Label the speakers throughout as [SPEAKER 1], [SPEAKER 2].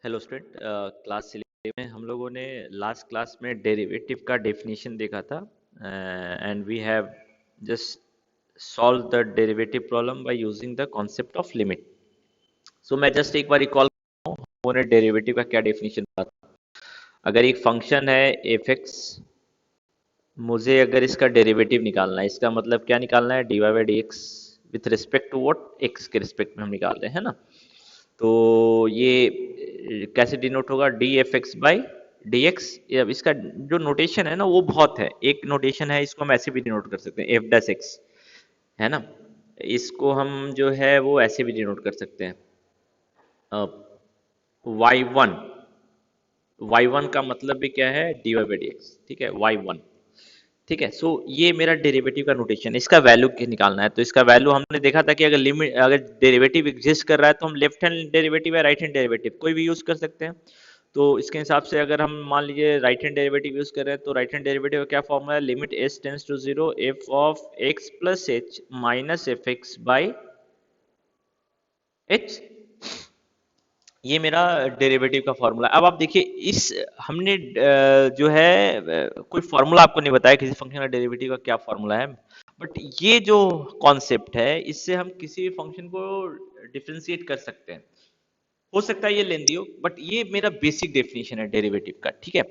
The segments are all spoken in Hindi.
[SPEAKER 1] हेलो स्टूडेंट, क्लास 11 में हम लोगों ने लास्ट क्लास में डेरिवेटिव का डेफिनेशन देखा था and we have just solve the derivative problem by using the concept of limit. So मैं जस्ट एक बार रिकॉल करता हूँ हम लोगों ने डेरिवेटिव का क्या डेफिनेशन था। अगर एक फंक्शन है एफ एक्स, मुझे अगर इसका डेरिवेटिव निकालना है, इसका मतलब क्या निकालना है, d y by d x with respect to what, x के रिस्पेक्ट में हम निकाल रहे हैं ना। तो ये कैसे डिनोट होगा, D F x by d x. अब इसका जो नोटेशन है ना वो बहुत है, एक नोटेशन है, इसको हम ऐसे भी डिनोट कर सकते हैं, एफ डैश एक्स है ना। इसको हम जो है वो ऐसे भी डिनोट कर सकते हैं, वाई वन। वाई वन का मतलब भी क्या है, d y by d x, ठीक है, वाई वन। ठीक है, सो ये मेरा डेरिवेटिव का नोटेशन है, इसका वैल्यू निकालना है। तो इसका वैल्यू हमने देखा था कि अगर लिमिट, अगर डेरिवेटिव एग्जिस्ट कर रहा है तो हम लेफ्ट हैंड डेरिवेटिव या राइट हैंड डेरिवेटिव कोई भी यूज कर सकते हैं। तो इसके हिसाब से अगर हम मान लीजिए राइट हैंड डेरिवेटिव यूज कर रहे हैं, तो राइट हैंड डेरिवेटिव का क्या फॉर्मूला है, limit S tends to zero F of x plus H minus F x by h. ये मेरा डेरिवेटिव का फॉर्मूला। अब आप देखिए, इस हमने जो है कोई फॉर्मूला आपको नहीं बताया किसी फंक्शन का डेरिवेटिव का क्या फॉर्मूला है, बट ये जो कॉन्सेप्ट है इससे हम किसी भी फंक्शन को डिफरेंशिएट कर सकते हैं। हो सकता है ये लेंदी हो, बट ये मेरा बेसिक डेफिनेशन है डेरिवेटिव का, ठीक है।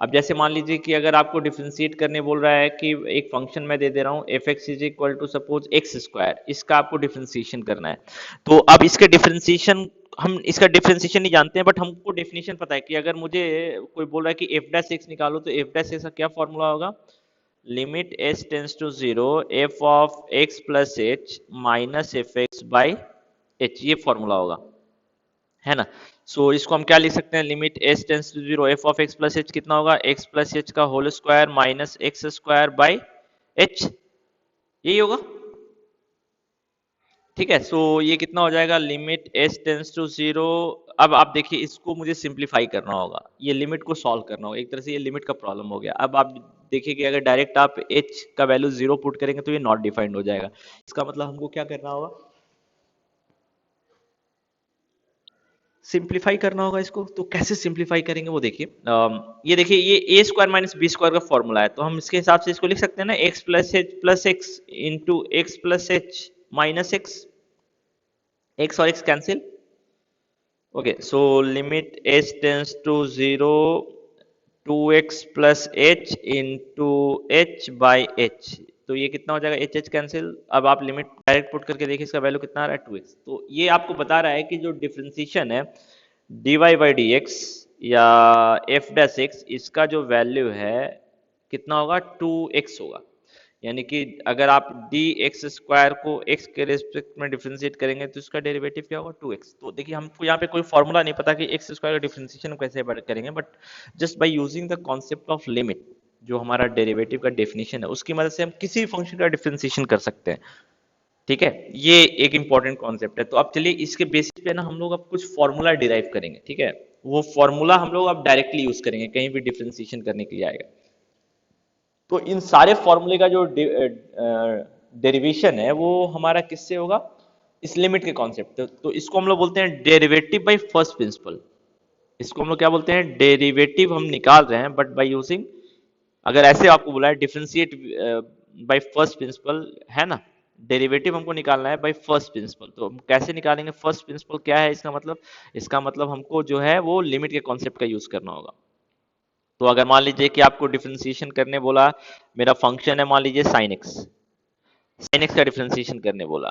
[SPEAKER 1] अब जैसे मान लीजिए कि अगर आपको डिफरेंशिएट करने बोल रहा है कि एक फंक्शन मैं दे दे रहा हूँ f x is equal to suppose x square, इसका आपको डिफरेंशिएशन करना है। तो अब इसके डिफरेंशिएशन, हम इसका डिफरेंशिएशन नहीं जानते हैं, बट हमको डेफिनेशन पता है कि अगर मुझे कोई बोल रहा है कि एफ डैश एक्स निकालो, तो एफ डैश एक्स का क्या फॉर्मूला होगा, limit S tends to zero F of x plus H minus F x by h, ये फॉर्मूला होगा, है ना। सो इसको हम क्या लिख सकते हैं, limit S tends to zero F of x plus H कितना होगा, एक्स प्लस एच का whole square minus x square by h, यही होगा। ठीक है, सो ये कितना हो जाएगा, limit S tends to zero. अब आप देखिए, इसको मुझे सिंप्लीफाई करना होगा, ये लिमिट को सॉल्व करना होगा, एक तरह से ये लिमिट का प्रॉब्लम हो गया। अब आप देखिए कि अगर डायरेक्ट आप एच का वैल्यू जीरो पुट करेंगे तो ये नॉट डिफाइंड हो जाएगा। इसका मतलब हमको क्या करना होगा, सिंप्लीफाई करना होगा इसको। तो कैसे सिंप्लीफाई करेंगे वो देखिए, ये देखिए, ये ए स्क्वायर माइनस बी स्क्वायर का फॉर्मूला है, तो हम इसके हिसाब से इसको लिख सकते हैं ना, X plus X into X plus H minus X और X cancel. Okay, so limit H tends to zero to x plus H into H by H, तो ये कितना हो जाएगा, एच एच कैंसिल। अब आप लिमिट डायरेक्ट पुट करके देखिए, इसका वैल्यू कितना आ रहा है, टू एक्स। तो ये आपको बता रहा है कि जो डिफ्रेंसिएशन है d y by d x या एफ डैश एक्स, इसका जो वैल्यू है कितना होगा, टू एक्स होगा। यानी कि अगर आप डी एक्स स्क्वायर को एक्स के रिस्पेक्ट में डिफरेंशिएट करेंगे तो इसका डेरिवेटिव क्या होगा, टू एक्स। तो देखिए, हमको यहाँ पे कोई फॉर्मूला नहीं पता कि एक्स स्क्वायर का डिफरेंशिएशन कैसे करेंगे, but just by using the concept of limit, जो हमारा डेरिवेटिव का डेफिनेशन है, उसकी मदद से हम किसी भी फंक्शन का डिफरेंशिएशन कर सकते हैं। ठीक है, ये एक इंपॉर्टेंट कॉन्सेप्ट है। तो अब चलिए, इसके बेसिस पे ना हम लोग अब कुछ फॉर्मूला डिराइव करेंगे, ठीक है। वो फॉर्मूला हम लोग अब डायरेक्टली यूज करेंगे कहीं भी डिफरेंशिएशन करने के लिए आएगा। तो इन सारे फॉर्मूले का जो डेरिवेशन है वो हमारा किससे होगा, इस लिमिट के कॉन्सेप्ट। तो इसको हम लोग बोलते हैं डेरिवेटिव बाय फर्स्ट प्रिंसिपल। इसको हम लोग क्या बोलते हैं, डेरिवेटिव हम निकाल रहे हैं बट बाय यूजिंग, अगर ऐसे आपको बोला है डिफरेंशिएट बाय फर्स्ट प्रिंसिपल, है ना। डेरिवेटिव हमको निकालना है बाय फर्स्ट प्रिंसिपल, तो हम कैसे निकालेंगे, फर्स्ट प्रिंसिपल क्या है इसका मतलब, इसका मतलब हमको जो है वो लिमिट के कॉन्सेप्ट का यूज करना होगा। तो अगर मान लीजिए कि आपको डिफरेंशिएशन करने बोला, मेरा फंक्शन है मान लीजिए साइन एक्स, साइन एक्स का डिफरेंशिएशन करने बोला,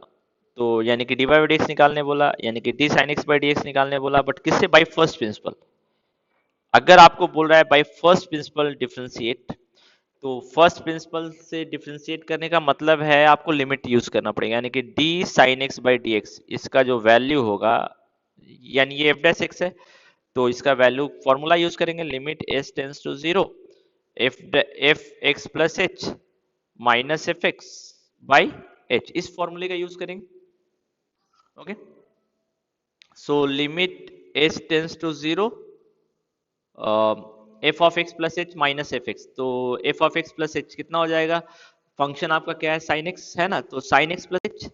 [SPEAKER 1] तो यानी कि डी बाई डी एक्स निकालने बोला, यानी कि D sign x by d x निकालने बोला, बट किससे, बाई फर्स्ट प्रिंसिपल। अगर आपको बोल रहा है बाई फर्स्ट प्रिंसिपल डिफरेंशिएट, तो फर्स्ट प्रिंसिपल से डिफरेंशिएट करने का मतलब है आपको लिमिट यूज करना पड़ेगा, यानी कि D sign x by d x, इसका जो वैल्यू होगा, यानी ये एफ डैश एक्स है, तो इसका वैल्यू फॉर्मूला यूज करेंगे, limit S tends to zero F x plus H minus F x by H, इस फॉर्मूले का यूज करेंगे। Okay, so limit S tends to zero F of x plus H minus F X, तो F of x plus H कितना हो जाएगा, फंक्शन आपका क्या है, साइन एक्स है ना, तो sine x plus H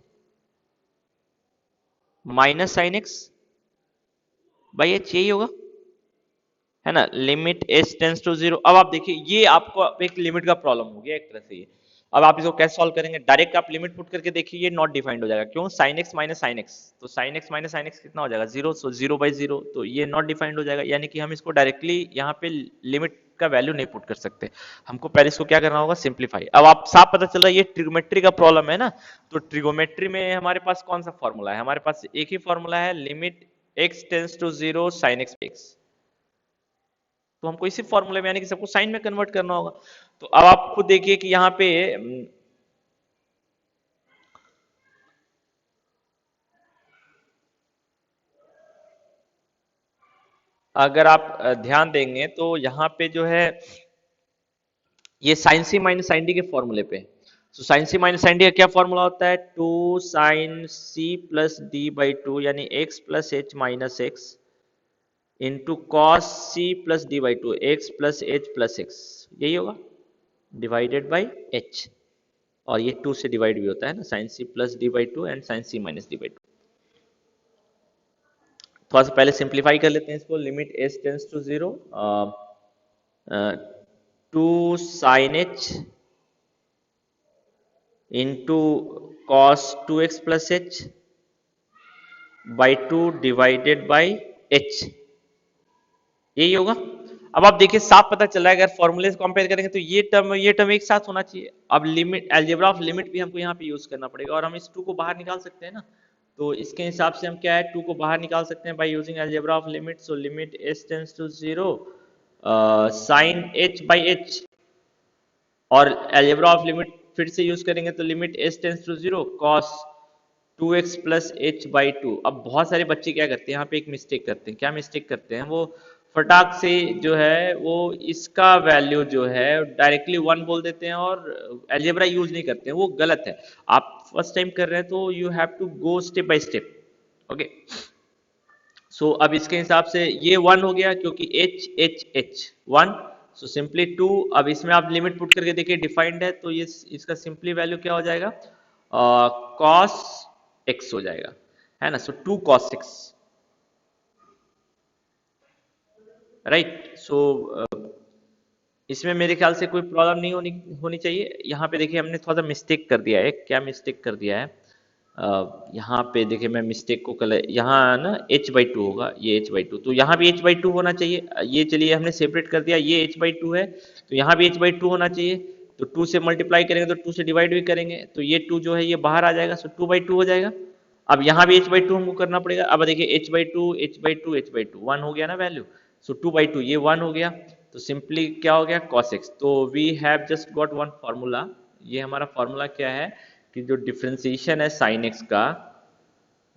[SPEAKER 1] minus sine x by h, यही होगा। है ना, limit H tends to zero. अब आप देखिए ये आपको अब एक लिमिट का प्रॉब्लम हो गया एक तरह से ये। अब आप इसको कैसे सॉल्व करेंगे, डायरेक्ट आप लिमिट पुट करके देखिए, ये नॉट डिफाइंड हो जाएगा। क्यों, sine x minus sine x, तो sine x minus sine x कितना हो जाएगा, zero, so zero by zero, तो ये नॉट डिफाइंड हो जाएगा। यानी कि हम इसको डायरेक्टली यहाँ पे लिमिट का वैल्यू नहीं पुट कर सकते, हमको पहले इसको क्या करना होगा, सिंप्लीफाई। अब आप साफ पता चल रहा है ये ट्रिगोमेट्री का प्रॉब्लम है ना, तो ट्रिगोमेट्री में हमारे पास कौन सा फॉर्मूला है, हमारे पास एक ही फॉर्मूला है, limit x tends to zero sine x x. तो हमको इसी फॉर्मूले में यानी कि सबको साइन में कन्वर्ट करना होगा। तो अब आप खुद देखिए कि यहाँ पे अगर आप ध्यान देंगे तो यहाँ पे जो है ये साइन सी माइनस साइन डी के फॉर्मूले पे। तो साइन सी माइनस साइन डी का क्या फॉर्मूला होता है, two sine C plus D by two, यानी x plus H minus x into cos C plus D by two, x plus h plus x, यही होगा, डिवाइडेड बाई एच। और ये टू से डिवाइड भी होता है ना, sine C plus D by two and sine C minus d by two. थोड़ा सा पहले सिंप्लीफाई कर लेते हैं इसको, limit H tends to zero, two sine h into cos two x plus h by two divided by h, यही होगा। अब आप देखिए साफ पता चल रहा है, अगर फॉर्मूले से कंपेयर करेंगे तो ये टर्म एक साथ होना चाहिए। अब लिमिट, अलजेब्रा ऑफ लिमिट भी हमको यहाँ पे यूज करना पड़ेगा, और हम इस टू को बाहर निकाल सकते हैं ना, तो इसके हिसाब से हम क्या है, टू को बाहर निकाल सकते हैं by using algebra of limit. So limit H tends to zero sine h by h, और अलजेब्रा ऑफ लिमिट फिर से यूज करेंगे तो limit H tends to zero cos two x plus h by two. अब बहुत सारे बच्चे क्या करते हैं, यहाँ पे एक मिस्टेक करते हैं, क्या मिस्टेक करते हैं, वो फटाक से जो है वो इसका वैल्यू जो है डायरेक्टली वन बोल देते हैं और अलजेब्रा यूज नहीं करते हैं, वो गलत है। आप फर्स्ट टाइम कर रहे हैं तो you have to go step by step, okay. So अब इसके हिसाब से ये वन हो गया क्योंकि h h h one, so simply two. अब इसमें आप लिमिट पुट करके देखिए डिफाइंड है, तो ये इसका सिंपली वैल्यू क्या हो जाएगा, कॉस एक्स हो जाएगा, है ना, सो टू कॉस एक्स, राइट। सो इसमें मेरे ख्याल से कोई प्रॉब्लम नहीं होनी होनी चाहिए। यहाँ पे देखिए हमने थोड़ा सा मिस्टेक कर दिया है, क्या मिस्टेक कर दिया है, यहाँ पे देखिए मैं मिस्टेक को कल, यहाँ ना h बाई टू होगा, ये h बाई टू, तो यहाँ भी h बाई टू होना चाहिए। ये चलिए हमने सेपरेट कर दिया, ये h बाई टू है तो यहाँ भी h बाई टू होना चाहिए। तो टू से मल्टीप्लाई करेंगे तो टू से डिवाइड भी करेंगे, तो ये टू जो है ये बाहर आ जाएगा, सो टू बाई टू हो जाएगा। अब यहाँ भी h बाई टू हमको करना पड़ेगा। अब देखिए h by two H by to H by to, one हो गया ना value, so two by two ये वन हो गया, तो सिंपली क्या हो गया, cos x। तो we have just got one formula. ये हमारा फार्मूला क्या है कि जो डिफ्रेंसिएशन है sin x का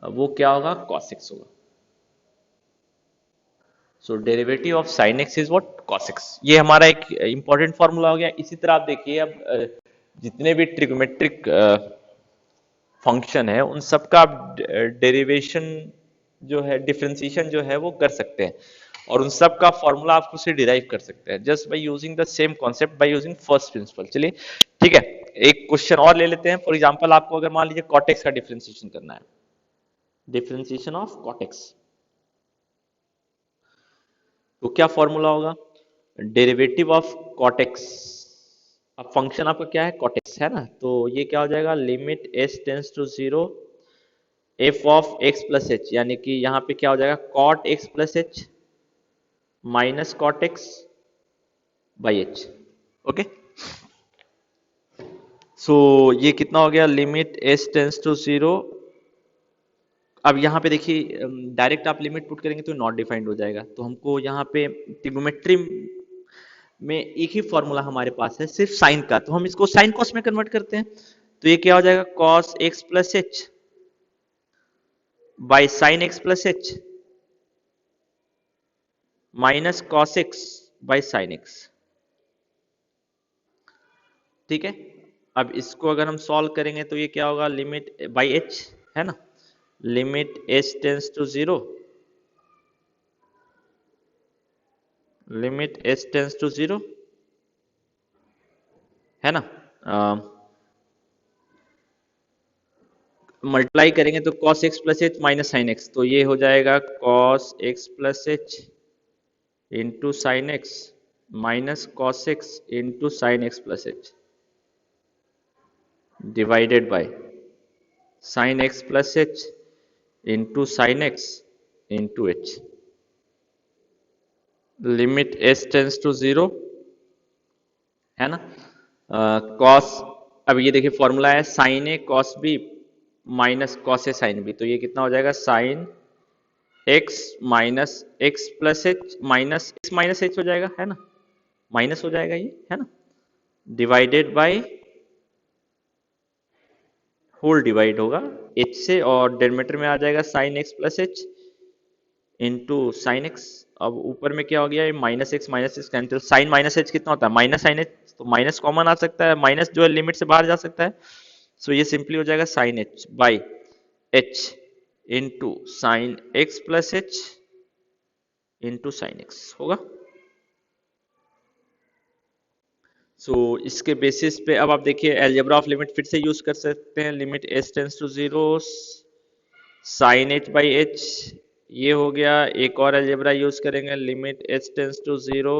[SPEAKER 1] वो क्या होगा, cos x होगा। So derivative of sin x is what, cos x। ये हमारा एक इंपॉर्टेंट फार्मूला हो गया। इसी तरह आप देखिए अब जितने भी ट्रिग्मेट्रिक फंक्शन है उन सब का आप डेरिवेशन जो है, डिफ्रेंसिएशन जो है वो कर सकते हैं, और उन सब का फॉर्मूला आप उससे डिराइव कर सकते हैं just by using the same concept, by using first principle. चलिए ठीक है, एक क्वेश्चन और ले लेते हैं। फॉर एग्जांपल आपको अगर मान लीजिए कॉटेक्स का डिफ्रेंसिएशन करना है, डिफ्रेंसिएशन ऑफ कॉटेक्स, तो क्या फॉर्मूला होगा, डेरिवेटिव ऑफ कॉटेक्स। अब फंक्शन आपका क्या है, कॉटेक्स है ना, तो ये क्या हो जाएगा, limit S tends to zero F of x plus h, यानी कि यहाँ पे क्या हो जाएगा, cot x plus H minus cot x by h, okay. So ये कितना हो गया, limit S tends to zero. अब यहाँ पे देखिए डायरेक्ट आप लिमिट पुट करेंगे तो नॉट डिफाइंड हो जाएगा, तो हमको यहाँ पे ट्रिगोमेट्री में एक ही फॉर्मूला हमारे पास है सिर्फ साइन का, तो हम इसको साइन कॉस में कन्वर्ट करते हैं। तो ये क्या हो जाएगा, cos x plus h by sine x plus H minus cos x by sine x, ठीक है। अब इसको अगर हम सॉल्व करेंगे तो ये क्या होगा, लिमिट बाई एच है ना, limit H tends to zero, limit H tends to zero, है ना, मल्टीप्लाई करेंगे तो cos x plus H minus sine x, तो ये हो जाएगा cos x plus H into sine x minus cos x into sine x plus h divided by sine x plus H into sine x into h limit S tends to zero, है ना। कॉस, अब ये देखिए फॉर्मूला है sign A cos B minus cos A sine B, तो ये कितना हो जाएगा sine x minus x plus H minus x minus H हो जाएगा, है ना, माइनस हो जाएगा ये, है ना, डिवाइडेड बाय होल डिवाइड होगा एच से और डेरिवेटिव में आ जाएगा sine x plus H into sine x. अब ऊपर में क्या हो गया, ये minus x cancel, sine minus h कितना होता है माइनस साइन एच, तो माइनस कॉमन आ सकता है, माइनस जो है लिमिट से बाहर जा सकता है, सो ये सिंपली हो जाएगा sine h by h into sine x plus H into sine x होगा। सो इसके बेसिस पे अब आप देखिए एलजेब्रा ऑफ लिमिट फिर से यूज कर सकते हैं, limit S tends to zero sine h by h, ये हो गया। एक और अलजेब्रा यूज करेंगे, limit H tends to zero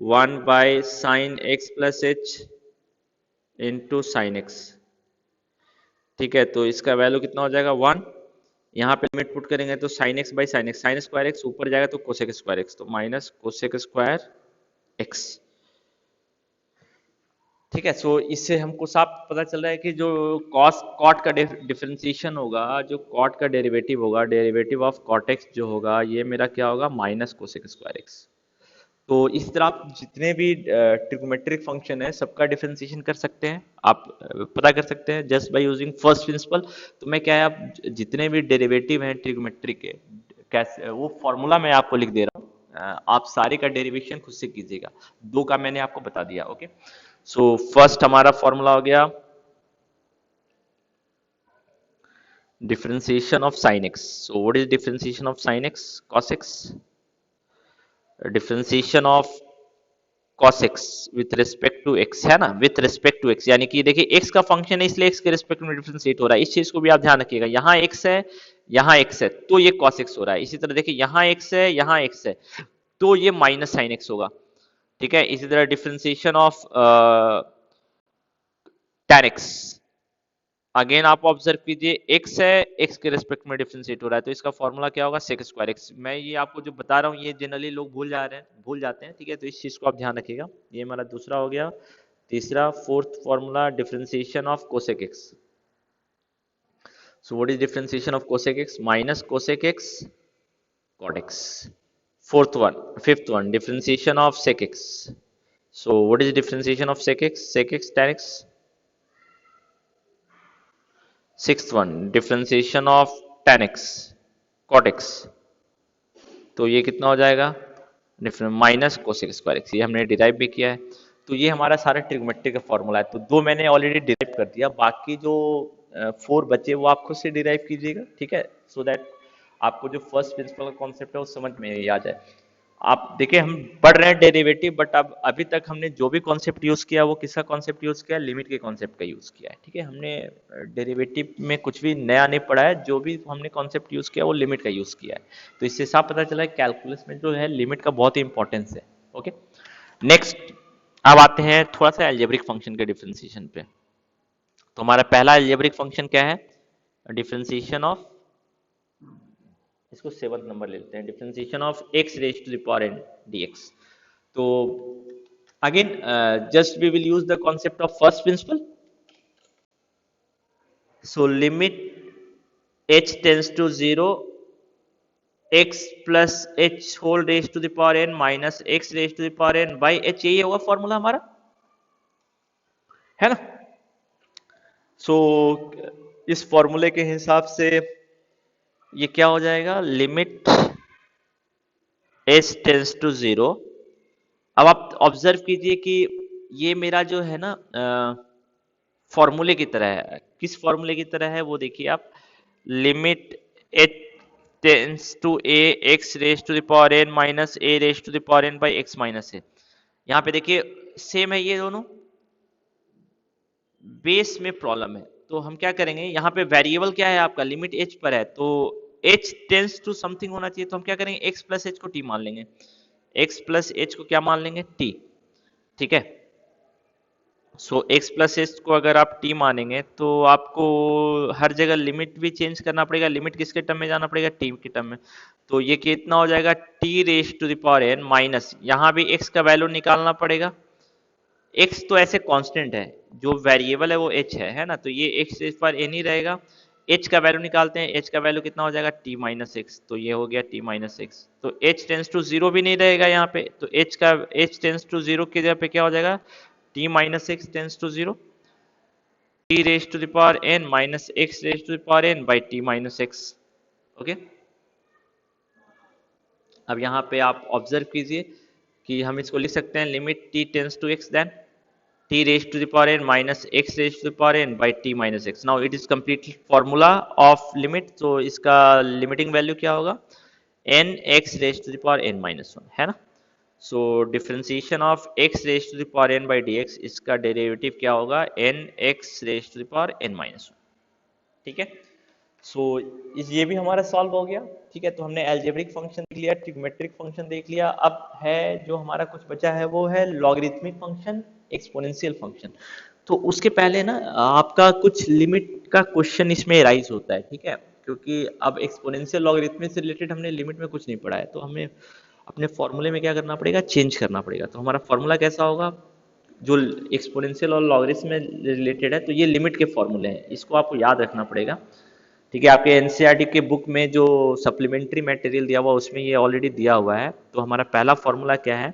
[SPEAKER 1] one by sine x plus H into sine x, ठीक है, तो इसका वैल्यू कितना हो जाएगा वन, यहाँ पे लिमिट पुट करेंगे तो sine x by sine square x ऊपर जाएगा तो कोसेक स्क्वायर एक्स, तो माइनस कोसेक स्क्वायर एक्स, ठीक है। सो इससे हमको साफ पता चल रहा है कि जो कॉस कॉट का डिफरेंशिएशन होगा, जो कॉट का डेरिवेटिव होगा, डेरिवेटिव ऑफ कॉट एक्स जो होगा, ये मेरा क्या होगा माइनस कोसेक स्क्वायर एक्स। तो इस तरह आप जितने भी ट्रिग्नोमेट्रिक फंक्शन है सबका डिफरेंशिएशन कर सकते हैं, आप पता कर सकते हैं just by using first principle. तो मैं क्या है, आप जितने भी डेरिवेटिव हैं ट्रिग्नोमेट्रिक के कैसे, वो फॉर्मूला मैं आपको लिख दे रहा हूँ, आप सारे का डेरिवेशन खुद से कीजिएगा, दो का मैंने आपको बता दिया, ओके। सो फर्स्ट हमारा फॉर्मूला हो गया differentiation of sine x. So what is differentiation of sine x cos x, differentiation of cos x with respect to x, है ना, विथ रिस्पेक्ट टू x, यानी कि देखिए x का फंक्शन है इसलिए x के रिस्पेक्ट में डिफरेंशिएट हो रहा है, इस चीज को भी आप ध्यान रखिएगा, यहाँ x है यहाँ x है तो ये cos x हो रहा है, इसी तरह देखिए यहाँ x है यहाँ x है तो ये माइनस साइन x होगा, ठीक है। इसी तरह differentiation of tan x, again आप ऑब्जर्व कीजिए x है x के रिस्पेक्ट में डिफरेंशिएट हो रहा है तो इसका फॉर्मूला क्या होगा sec स्क्वायर x। मैं ये आपको जो बता रहा हूँ ये जनरली लोग भूल जाते हैं, ठीक है, तो इस चीज को आप ध्यान रखिएगा। ये हमारा दूसरा हो गया। तीसरा fourth formula differentiation of cosec x। So what is differentiation of cosec x minus cosec x cot x। Fifth one differentiation of sec x। So what is differentiation of sec x tan x। Sixth one differentiation of tan x cot x, तो ये कितना हो जाएगा different minus cosec square x, ये हमने डिराइव भी किया है। तो ये हमारा सारा ट्रिग्नोमेट्री का फॉर्मूला है, तो दो मैंने ऑलरेडी डिराइव कर दिया, बाकी जो फोर बचे वो आप खुद से डिराइव कीजिएगा, ठीक है, सो दैट आपको जो फर्स्ट प्रिंसिपल का कॉन्सेप्ट है वो समझ में आ जाए। आप देखिए हम पढ़ रहे हैं डेरिवेटिव, बट अब अभी तक हमने जो भी कॉन्सेप्ट यूज किया वो किसका कॉन्सेप्ट यूज किया, लिमिट के कॉन्सेप्ट का यूज किया है, ठीक है। हमने डेरिवेटिव में कुछ भी नया नहीं पढ़ा है, जो भी हमने कॉन्सेप्ट यूज किया वो लिमिट का यूज किया है। तो इससे साफ पता चला है कैलकुलस में जो है लिमिट का बहुत ही इंपॉर्टेंस है, ओके। नेक्स्ट अब आते हैं थोड़ा सा एल्जेब्रिक फंक्शन के डिफरेंशिएशन पे। तो हमारा पहला एल्जेब्रिक फंक्शन क्या है, डिफरेंशिएशन ऑफ, इसको सेवंथ नंबर ले लेते हैं, differentiation of x raise to the power n dx। तो again just we will use the concept of first principle. So limit h tends to zero x plus h whole raise to the power n minus x raise to the power n by h, यही होगा फॉर्मूला हमारा, है ना। सो इस फॉर्मूले के हिसाब से ये क्या हो जाएगा, limit h tends to zero. अब आप ऑब्जर्व कीजिए कि ये मेरा जो है ना फॉर्मूले की तरह है, किस फॉर्मूले की तरह है वो देखिए आप, limit h tends to a x raise to the power n minus a raise to the power n by x minus a। यहाँ पे देखिए सेम है ये दोनों, बेस में प्रॉब्लम है, तो हम क्या करेंगे, यहाँ पे वेरिएबल क्या है आपका, लिमिट h पर है, तो h टेंस टू समथिंग होना चाहिए, तो हम क्या करेंगे x प्लस h को t मान लेंगे, x प्लस एच को क्या मान लेंगे, t। ठीक है, सो x प्लस एच को अगर आप t मानेंगे तो आपको हर जगह लिमिट भी चेंज करना पड़ेगा। लिमिट किसके टर्म में जाना पड़ेगा, t के टर्म में। तो ये कितना हो जाएगा, t raise to the power n minus, यहाँ भी x का वैल्यू निकालना पड़ेगा। x तो ऐसे कांस्टेंट है, जो वेरिएबल है वो h है ना, तो ये x रेज पर n ही रहेगा। h का वैल्यू निकालते हैं, h का वैल्यू कितना हो जाएगा, t माइनस एक्स, तो ये हो गया t माइनस एक्स। तो h टेंस टू जीरो भी नहीं रहेगा यहाँ पे, तो h टेंस टू जीरो की जगह पे क्या हो जाएगा, t minus x tends to zero, t raise to the power n minus x raise to the power n by t minus x. Okay, अब यहाँ पे आप ऑब्जर्व कीजिए कि हम इसको लिख सकते हैं limit t tends to x, then t raised to the power n minus x raised to the power n by t minus x. Now it is complete formula of limit, तो इसका लिमिटिंग वैल्यू क्या होगा, n x raised to the power n minus 1 है ना। So differentiation of x raised to the power n by dx, इसका डेरिवेटिव क्या होगा, n x raised to the power n minus 1। ठीक है, सो इस ये भी हमारा सॉल्व हो गया। ठीक है, तो हमने एल्जेब्रिक फंक्शन देख लिया, ट्रिग्मेट्रिक फंक्शन देख लिया। अब है जो हमारा कुछ बचा है वो है लॉगरिथमिक फंक्शन, एक्सपोनेंशियल फंक्शन। तो उसके पहले ना आपका कुछ लिमिट का क्वेश्चन इसमें राइज होता है। ठीक है, क्योंकि अब एक्सपोनेंशियल लॉगरिथमिक से रिलेटेड हमने लिमिट में कुछ नहीं पढ़ा है, तो हमें अपने फॉर्मूले में क्या करना पड़ेगा, चेंज करना पड़ेगा। तो हमारा फॉर्मूला कैसा होगा, जो एक्सपोनेंशियल और लॉगरिथम में रिलेटेड है, तो ये लिमिट के फॉर्मूले हैं, इसको आपको याद रखना पड़ेगा। ठीक है, आपके एनसीईआरटी के बुक में जो सप्लीमेंट्री मटेरियल दिया हुआ उसमें ये ऑलरेडी दिया हुआ है। तो हमारा पहला फॉर्मूला क्या है,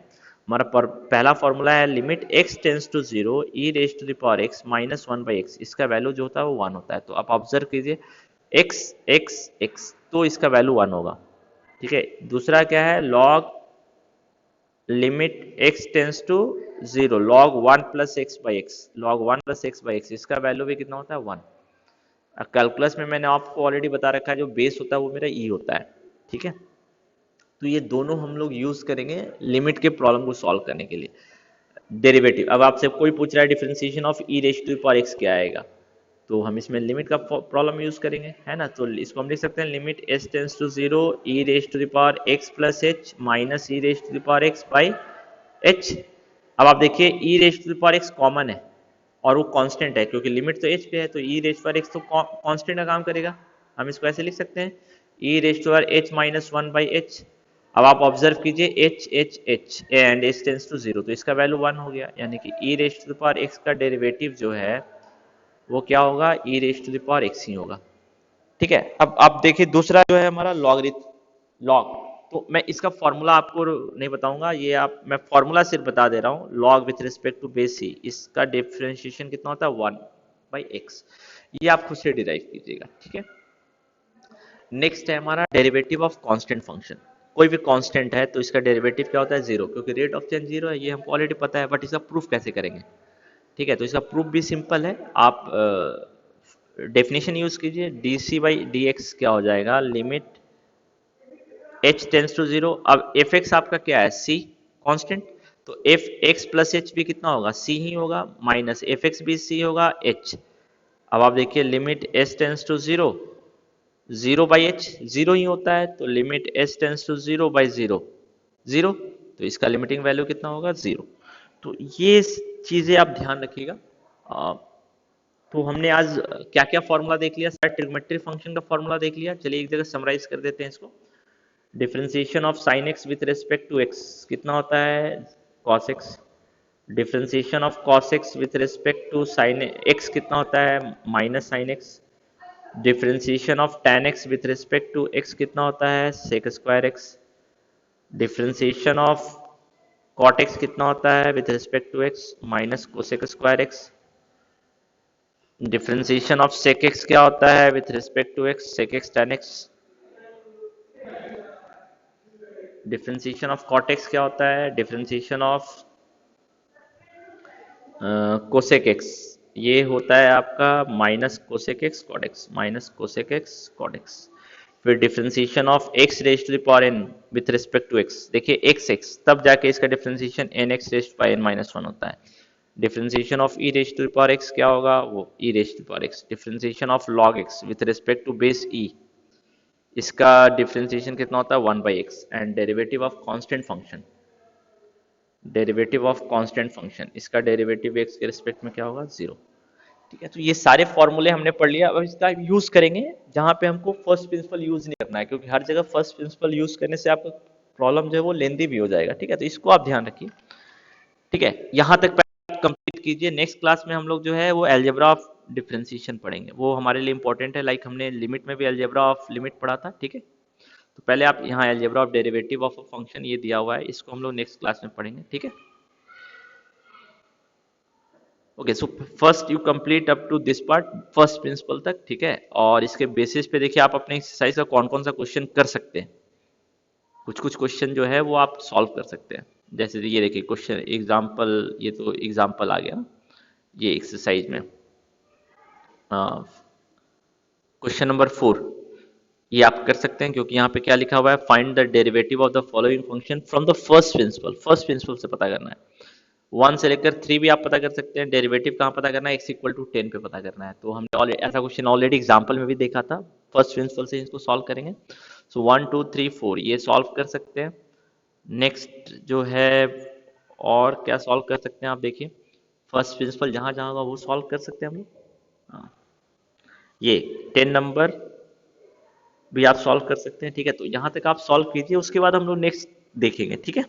[SPEAKER 1] हमारा पहला फॉर्मूला है limit x tends to zero e raise to the power x minus one by x, इसका वैल्यू जो होता है वो वन होता है। तो आप ऑब्जर्व कीजिए x x x, तो इसका वैल्यू वन होगा। ठीक है, दूसरा क्या है, log limit x tends to zero log one plus x by x, log one plus x by x, इसका वैल्यू भी कितना होता है, वन। कैलकुलस में मैंने आपको ऑलरेडी बता रखा है, जो बेस होता है वो मेरा ई होता है। ठीक है, तो ये दोनों हम लोग यूज करेंगे लिमिट के प्रॉब्लम को सॉल्व करने के लिए। डेरिवेटिव, अब आपसे कोई पूछ रहा है differentiation of e raise to power x क्या आएगा, तो हम इसमें लिमिट का प्रॉब्लम यूज करेंगे, है ना। तो इसको हम लिख सकते हैं limit S tends to zero e raise to the power x plus H minus e raise to the power x by h. अब आप देखिए e raise to the power x common है और वो कांस्टेंट है, क्योंकि लिमिट तो एच पे है, तो ई रेज पर एक्स तो कांस्टेंट का काम करेगा। हम इसको ऐसे लिख सकते हैं e raise to power h minus one by h. अब आप ऑब्जर्व कीजिए h h h and h tends to zero, तो इसका वैल्यू वन हो गया, यानी कि e raise to the power x का डेरिवेटिव जो है वो क्या होगा, e raise to the power x ही होगा। ठीक है, अब आप देखिए दूसरा जो है हमारा लॉग, तो मैं इसका फॉर्मूला आपको नहीं बताऊंगा, ये आप मैं फॉर्मूला सिर्फ बता दे रहा हूँ। Log with respect to base c, इसका डिफरेंशिएशन कितना होता है, वन बाई एक्स, ये आप खुद से डिराइव कीजिएगा। ठीक है, नेक्स्ट है हमारा डेरिवेटिव ऑफ कांस्टेंट फंक्शन। कोई भी कांस्टेंट है तो इसका डेरिवेटिव क्या होता है, जीरो, क्योंकि रेट ऑफ चेंज जीरो है, ये हमको ऑलरेडी पता है, बट इसका प्रूफ कैसे करेंगे। ठीक है, तो इसका प्रूफ भी सिंपल है, आप डेफिनेशन यूज कीजिए, d c by d x क्या हो जाएगा, limit h tends to zero. अब एफ एक्स आपका क्या है, c कांस्टेंट, तो एफ एक्स प्लस एच भी कितना होगा, c ही होगा, माइनस एफ एक्स भी c होगा, h। अब आप देखिए limit s tends to zero, zero by h zero ही होता है, तो limit s tends to zero by zero, zero, तो इसका लिमिटिंग वैल्यू कितना होगा, जीरो। तो ये चीजें आप ध्यान रखिएगा। तो हमने आज क्या क्या फॉर्मूला देख लिया, सारा ट्रिग्मेट्रिक फंक्शन का फॉर्मूला देख लिया। चलिए एक जगह समराइज कर देते हैं इसको। Differentiation of sine x with respect to x कितना होता है, cos x. Differentiation of cos x with respect to sine x कितना होता है, minus sine x. Differentiation of tan x with respect to x कितना होता है, sec square x. Differentiation of cot x कितना होता है with respect to x, minus cosec square x. Differentiation of sec x क्या होता है with respect to x, sec x tan x. Differentiation of cot x क्या होता है, डिफरेंशिएशन ऑफ कोसेक एक्स, ये होता है आपका minus cosec x cot x, minus cosec x cot x. फिर differentiation of x raise to the power n with respect to x, देखिए एक्स एक्स तब जाके इसका differentiation n x raise to power n minus one होता है। Differentiation of e raise to the power x क्या होगा, वो e raise to power x. Differentiation of log x with respect to base e, इसका डिफरेंशिएशन कितना होता है, one by x. And derivative of constant function, derivative of constant function, इसका डेरिवेटिव एक्स के रिस्पेक्ट में क्या होगा, जीरो। ठीक है, तो ये सारे फॉर्मूले हमने पढ़ लिया। अब इसका यूज करेंगे जहां पे हमको फर्स्ट प्रिंसिपल यूज नहीं करना है, क्योंकि हर जगह फर्स्ट प्रिंसिपल यूज करने से आपका प्रॉब्लम जो है वो लेंदी भी हो जाएगा। ठीक है, तो इसको आप ध्यान रखिए। ठीक है, यहां तक कंप्लीट कीजिए। नेक्स्ट क्लास में हम लोग जो है वो अलजेब्रा ऑफ डिफरेंशिएशन पढ़ेंगे, वो हमारे लिए इंपॉर्टेंट है। लाइक हमने लिमिट में भी अलजेब्रा ऑफ लिमिट पढ़ा था। ठीक है, तो पहले आप यहाँ algebra of derivative of a function ये दिया हुआ है, इसको हम लोग नेक्स्ट क्लास में पढ़ेंगे। ठीक है, okay. So first you complete up to this part, first principle तक। ठीक है, और इसके बेसिस पे देखिए आप अपने एक्सरसाइज का कौन कौन सा क्वेश्चन कर सकते हैं। कुछ कुछ क्वेश्चन जो है वो आप सॉल्व कर सकते हैं। जैसे ये देखिए क्वेश्चन एग्जाम्पल, ये तो एग्जाम्पल आ गया ना ये एक्सरसाइज में। क्वेश्चन नंबर 4 ये आप कर सकते हैं, क्योंकि यहाँ पे क्या लिखा हुआ है, find the derivative of the following function from the first principle. First principle से पता करना है। 1 से लेकर 3 भी आप पता कर सकते हैं। डेरिवेटिव कहाँ पता करना है, x इक्वल टू 10 पे पता करना है। तो हमने ऐसा क्वेश्चन ऑलरेडी एग्जाम्पल में भी देखा था। फर्स्ट प्रिंसिपल से इसको सॉल्व करेंगे। सो 1 2 3 4 ये सॉल्व कर सकते हैं। नेक्स्ट जो है और क्या सॉल्व कर सकते हैं आप देखिए, फर्स्ट प्रिंसिपल जहाँ जहाँ होगा वो सॉल्व कर सकते हैं हम लोग। हाँ, ये 10 नंबर भी आप सॉल्व कर सकते हैं। ठीक है, तो यहाँ तक आप सॉल्व कीजिए, उसके बाद हम लोग नेक्स्ट देखेंगे। ठीक है।